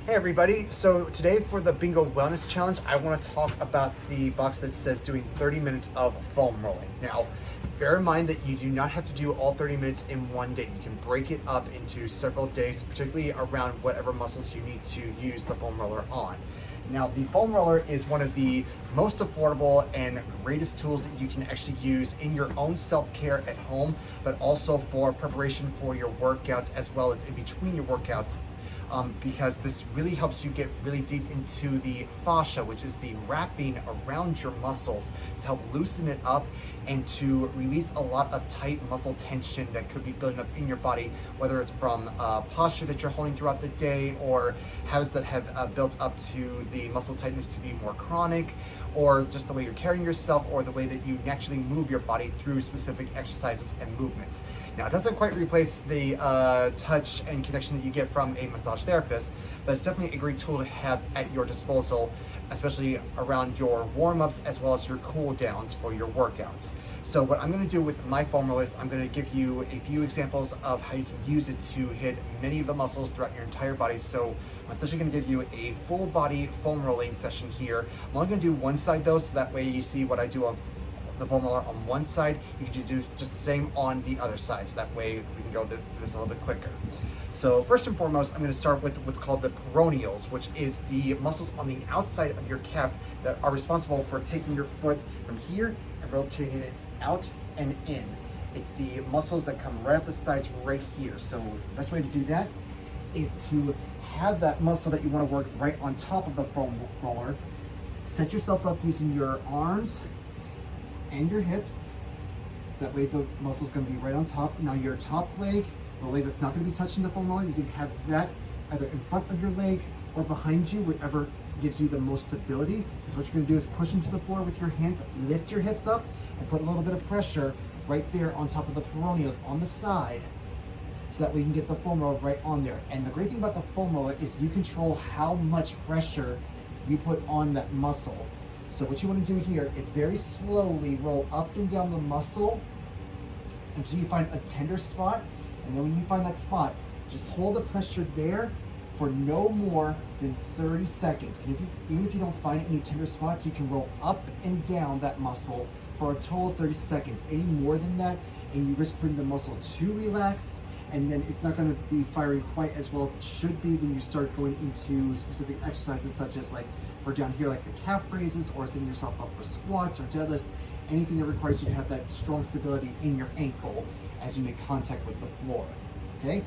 Hey everybody, so today for the Bingo Wellness Challenge, I want to talk about the box that says doing 30 minutes of foam rolling. Now, bear in mind that you do not have to do all 30 minutes in one day. You can break it up into several days, particularly around whatever muscles you need to use the foam roller on. Now, the foam roller is one of the most affordable and greatest tools that you can actually use in your own self-care at home, but also for preparation for your workouts as well as in between your workouts. Because this really helps you get really deep into the fascia, which is the wrapping around your muscles, to help loosen it up and to release a lot of tight muscle tension that could be building up in your body, whether it's from posture that you're holding throughout the day, or habits that have built up to the muscle tightness to be more chronic, or just the way you're carrying yourself, or the way that you naturally move your body through specific exercises and movements. Now, it doesn't quite replace the touch and connection that you get from a massage therapist, but it's definitely a great tool to have at your disposal, especially around your warm-ups as well as your cool downs for your workouts. So what I'm going to do with my foam roller is I'm going to give you a few examples of how you can use it to hit many of the muscles throughout your entire body. So I'm essentially going to give you a full body foam rolling session here. I'm only going to do one side though, so that way you see what I do on the foam roller on one side. You can do just the same on the other side, so that way we can go through this a little bit quicker. So first and foremost, I'm going to start with what's called the peroneals, which is the muscles on the outside of your calf that are responsible for taking your foot from here and rotating it out and in. It's the muscles that come right up the sides right here. So the best way to do that is to have that muscle that you want to work right on top of the foam roller. Set yourself up using your arms and your hips, so that way the muscle's going to be right on top. Now your top leg, the leg that's not going to be touching the foam roller, you can have that either in front of your leg or behind you, whatever gives you the most stability. Because what you're going to do is push into the floor with your hands, lift your hips up, and put a little bit of pressure right there on top of the peroneals on the side, so that we can get the foam roller right on there. And the great thing about the foam roller is you control how much pressure you put on that muscle. So what you want to do here is very slowly roll up and down the muscle until you find a tender spot. And then when you find that spot, just hold the pressure there for no more than 30 seconds. And even if you don't find any tender spots, you can roll up and down that muscle for a total of 30 seconds. Any more than that, and you risk putting the muscle too relaxed, and then it's not going to be firing quite as well as it should be when you start going into specific exercises, such as like for down here, like the calf raises, or setting yourself up for squats or deadlifts, anything that requires you to have that strong stability in your ankle as you make contact with the floor. Okay,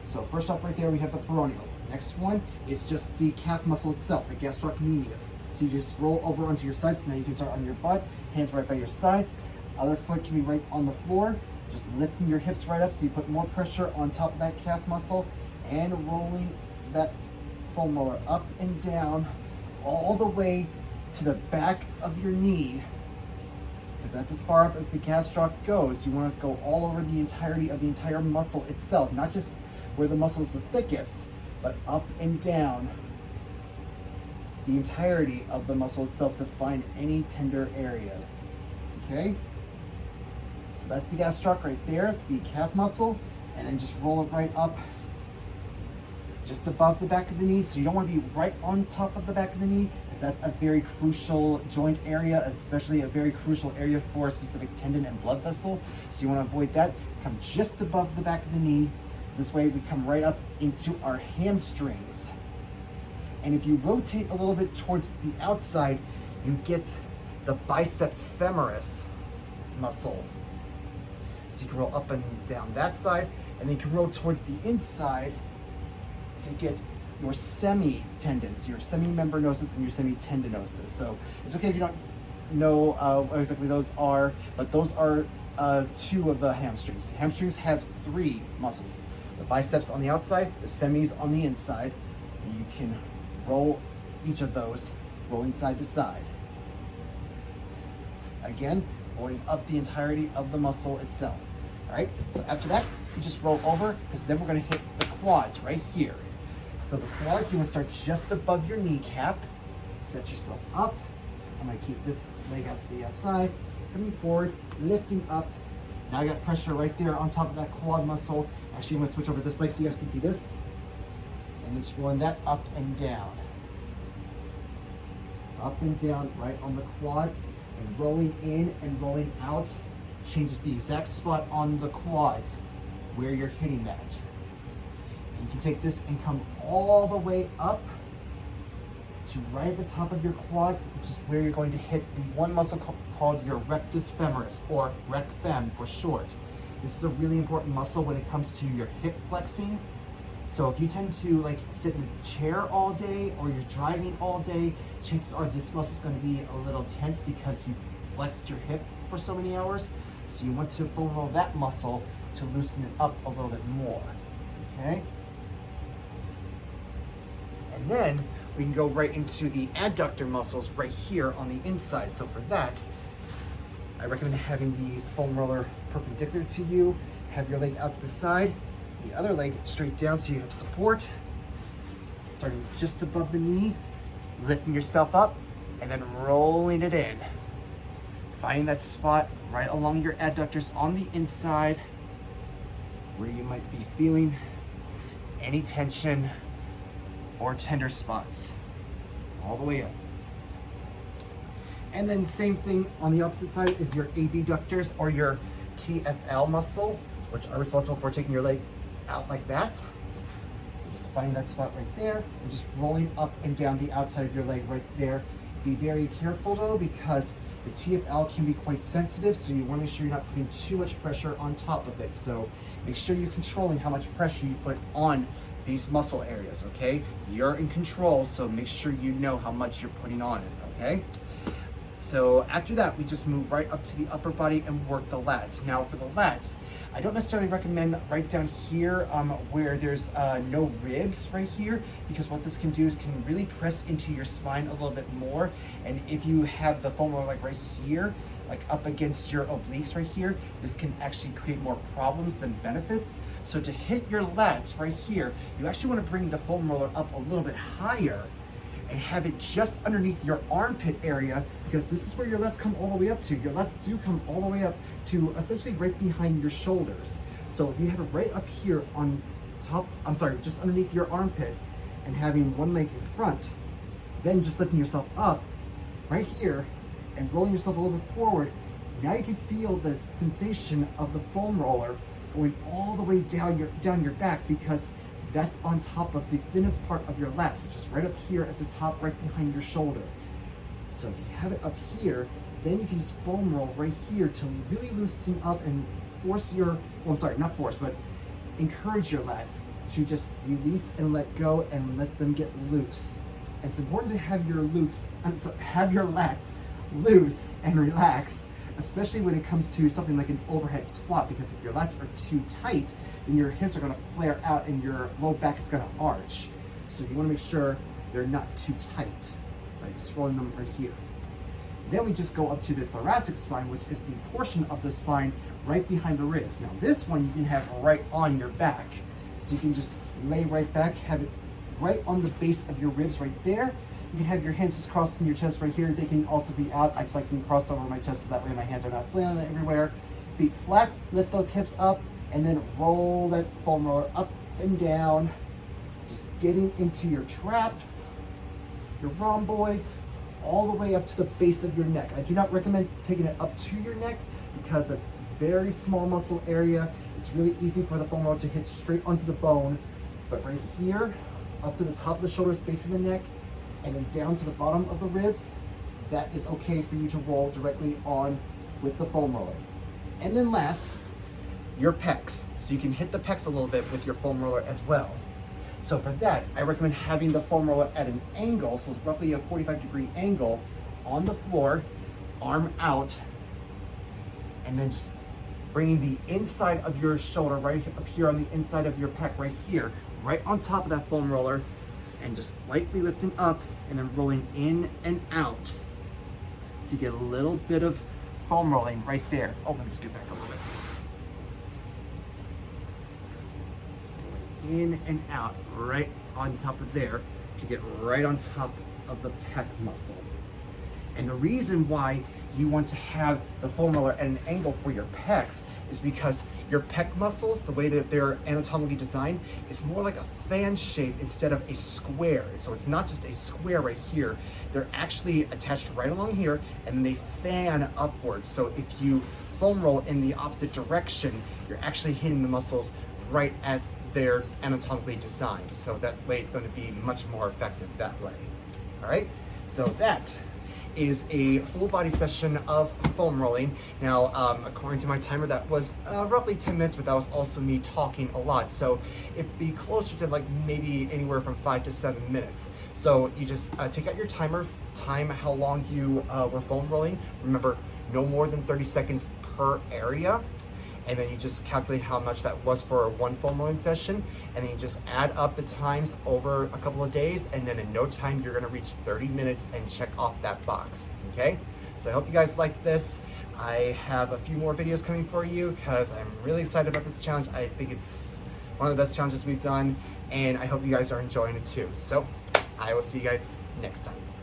so first up right there we have the peroneals. Next one is just the calf muscle itself, the gastrocnemius. So you just roll over onto your sides. So now you can start on your butt, hands right by your sides, other foot can be right on the floor, just lifting your hips right up so you put more pressure on top of that calf muscle, and rolling that foam roller up and down all the way to the back of your knee, because that's as far up as the gastroc goes. You want to go all over the entirety of the entire muscle itself, not just where the muscle is the thickest, but up and down the entirety of the muscle itself to find any tender areas. Okay? So that's the gastroc right there, the calf muscle, and then just roll it right up just above the back of the knee. So you don't want to be right on top of the back of the knee, because that's a very crucial joint area, especially a very crucial area for a specific tendon and blood vessel. So you want to avoid that. Come just above the back of the knee. So this way we come right up into our hamstrings. And if you rotate a little bit towards the outside, you get the biceps femoris muscle. So you can roll up and down that side, and then you can roll towards the inside to get your semi-tendons, your semimembranosus and your semitendinosus. So it's okay if you don't know what exactly those are, but those are two of the hamstrings. Hamstrings have three muscles: the biceps on the outside, the semis on the inside. And you can roll each of those, rolling side to side. Again, rolling up the entirety of the muscle itself. All right, so after that, you just roll over, because then we're going to hit the quads right here. So the quads, you want to start just above your kneecap. Set yourself up. I'm going to keep this leg out to the outside, coming forward, lifting up. Now I got pressure right there on top of that quad muscle. Actually, I'm going to switch over this leg so you guys can see this. And And just rolling that up and down. Up and down, right on the quad, and rolling in and rolling out changes the exact spot on the quads where you're hitting that. And you can take this and come all the way up to right at the top of your quads, which is where you're going to hit the one muscle called your rectus femoris, or rec fem for short. This is a really important muscle when it comes to your hip flexing. So if you tend to like sit in a chair all day, or you're driving all day, chances are this muscle is going to be a little tense because you've flexed your hip for so many hours. So you want to foam roll that muscle to loosen it up a little bit more, okay? And then we can go right into the adductor muscles right here on the inside. So for that, I recommend having the foam roller perpendicular to you, have your leg out to the side, the other leg straight down so you have support, starting just above the knee, lifting yourself up, and then rolling it in. Finding that spot right along your adductors on the inside where you might be feeling any tension or tender spots, all the way up. And then same thing on the opposite side is your abductors, or your TFL muscle, which are responsible for taking your leg out like that. So just finding that spot right there and just rolling up and down the outside of your leg right there. Be very careful though, because the TFL can be quite sensitive, so you want to make sure you're not putting too much pressure on top of it. So make sure you're controlling how much pressure you put on these muscle areas, okay? You're in control, so make sure you know how much you're putting on it, okay? So after that, we just move right up to the upper body and work the lats. Now for the lats, I don't necessarily recommend right down here where there's no ribs right here, because what this can do is can really press into your spine a little bit more. And if you have the foam roller like right here, like up against your obliques right here, this can actually create more problems than benefits. So to hit your lats right here, you actually want to bring the foam roller up a little bit higher and have it just underneath your armpit area, because this is where your lats come all the way up to. Your lats do come all the way up to essentially right behind your shoulders. So if you have it right up here on top, just underneath your armpit, and having one leg in front, then just lifting yourself up right here and rolling yourself a little bit forward, now you can feel the sensation of the foam roller going all the way down your back, because that's on top of the thinnest part of your lats, which is right up here at the top, right behind your shoulder. So if you have it up here, then you can just foam roll right here to really loosen up and force your, not force, but encourage your lats to just release and let go and let them get loose. And it's important to have your lats loose and relax, especially when it comes to something like an overhead squat, because if your lats are too tight, then your hips are going to flare out and your low back is going to arch. So you want to make sure they're not too tight, right? Just rolling them right here. Then we just go up to the thoracic spine, which is the portion of the spine right behind the ribs. Now this one you can have right on your back. So you can just lay right back, have it right on the base of your ribs right there. You can have your hands just crossed in your chest right here. They can also be out. I just like them crossed over my chest so that way my hands are not flailing everywhere. Feet flat, lift those hips up, and then roll that foam roller up and down. Just getting into your traps, your rhomboids, all the way up to the base of your neck. I do not recommend taking it up to your neck, because that's very small muscle area. It's really easy for the foam roller to hit straight onto the bone. But right here, up to the top of the shoulders, base of the neck, and then down to the bottom of the ribs, that is okay for you to roll directly on with the foam roller. And then last, your pecs. So you can hit the pecs a little bit with your foam roller as well. So for that, I recommend having the foam roller at an angle, so it's roughly a 45-degree angle on the floor, arm out, and then just bringing the inside of your shoulder right up here on the inside of your pec right here, right on top of that foam roller, and just lightly lifting up and then rolling in and out to get a little bit of foam rolling right there. Oh, let me scoot back a little bit. So in and out right on top of there to get right on top of the pec muscle. And the reason why you want to have the foam roller at an angle for your pecs is because your pec muscles, the way that they're anatomically designed, is more like a fan shape instead of a square. So it's not just a square right here. They're actually attached right along here, and then they fan upwards. So if you foam roll in the opposite direction, you're actually hitting the muscles right as they're anatomically designed. So that way it's going to be much more effective that way. All right, so that is a full body session of foam rolling. Now, according to my timer, that was roughly 10 minutes, but that was also me talking a lot. So it'd be closer to like maybe anywhere from 5 to 7 minutes. So you just take out your timer, time how long you were foam rolling. Remember, no more than 30 seconds per area. And then you just calculate how much that was for one foam rolling session, and then you just add up the times over a couple of days, and then in no time you're gonna reach 30 minutes and check off that box, okay? So I hope you guys liked this. I have a few more videos coming for you because I'm really excited about this challenge. I think it's one of the best challenges we've done, and I hope you guys are enjoying it too. So I will see you guys next time.